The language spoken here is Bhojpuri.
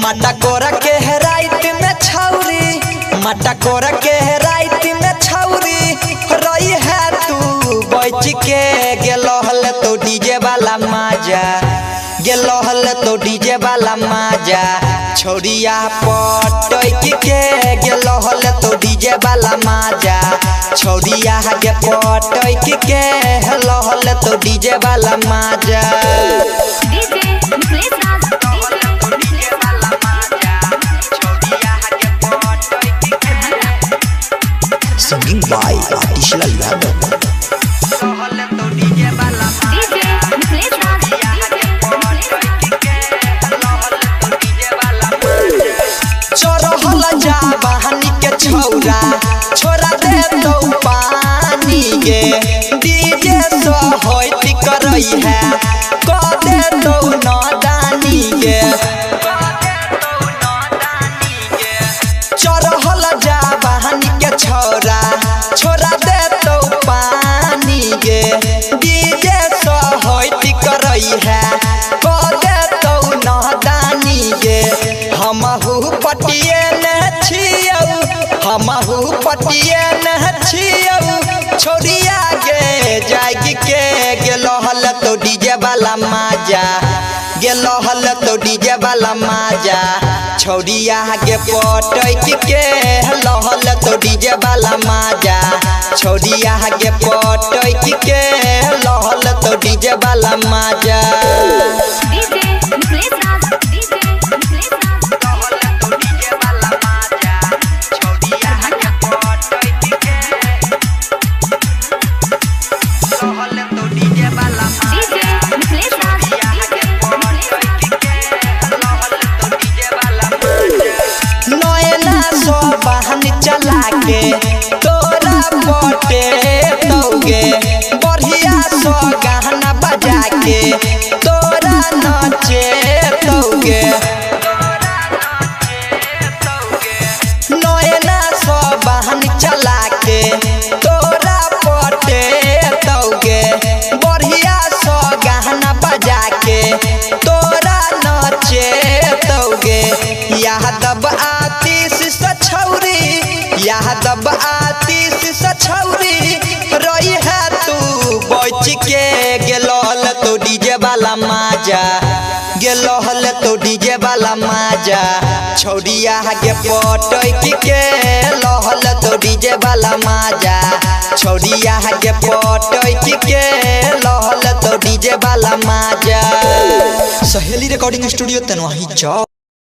माटा कोरा के है राइट में छौरी, माटा कोरा के है राइट में छौरी रही है तू बच के गेलो हल तो डीजे वाला माजा, गेलो हल तो डीजे वाला माजा छोरिया पटक के गेलो हल तो डीजे वाला माजा छोरिया के पटक के हेलो हल तो डीजे वाला माजा Singing by Adishla Yadav. चोरहल जा बहनी के छौरा छोरा दे तो पानी के डीजे सो होइती करई है क दे तो नदानी के चोरहल जा बहनी के छौरा छोरा दे तो पानी के डीजे सो होइती करई है क दे तो नदानी के हमहु पटिए न छियौ, हमहु पटिए न छियौ छोरिया के जाग के गेलो हल तो डीजे वाला माजा, गेलो हल तो डीजे वाला माजा छोरिया के पटक के हेलो हल तो डीजे वाला माजा छोरिया के पटक के हेलो हल तो डीजे वाला माजा चला के तोरा पटे तौगे बढ़िया सो गाना बजा के तोरा नचे तौगे नयना सो बहन चला के तोरा पटे तौगे बढ़िया सो गाना बजा के तोरा नचे तौगे यादव आतिश सछौरी, यादव आतिश सछौरी रही है तू बच के गेलो हल तो डीजे वाला माजा, गेलो हल तो डीजे वाला माजा छोरिया के पटक के लहल तो डीजे वाला माजा छोरिया के पटक के लहल तो डीजे वाला माजा। सहेली रिकॉर्डिंग स्टूडियो तनवाही चौक।